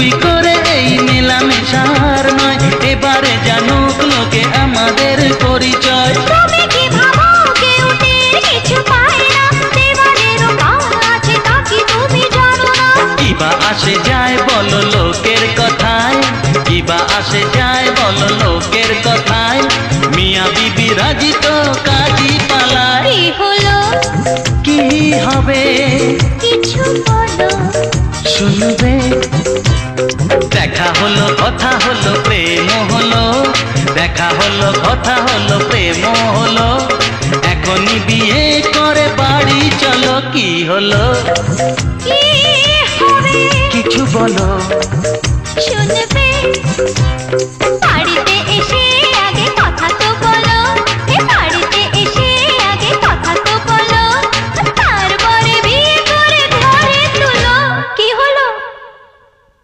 চুপি করে এই মেলামেশার নয়, এবারে জানুক লোকে আমাদের পরিচয়। তুমি কি ভাবো কেউ টের কিছু পায় না? দেওয়ালেরও কান আছে তা কি তুমি জানো না? কিবা আসে যায় বলো লোকের কথায়, কিবা আসে যায় বলো লোকের কথায়, মিয়া বিবি রাজি তো কাজী পালায়। কি হলো? কি হবে কিছু বলো। শুনবে? দেখা হলো কথা হলো প্রেম হলো, দেখা হলো কথা হলো প্রেম হলো, এখনই বিয়ে করে বাড়ি চলো। কি হলো? কি হবে? কিছু বলো। শুনবে?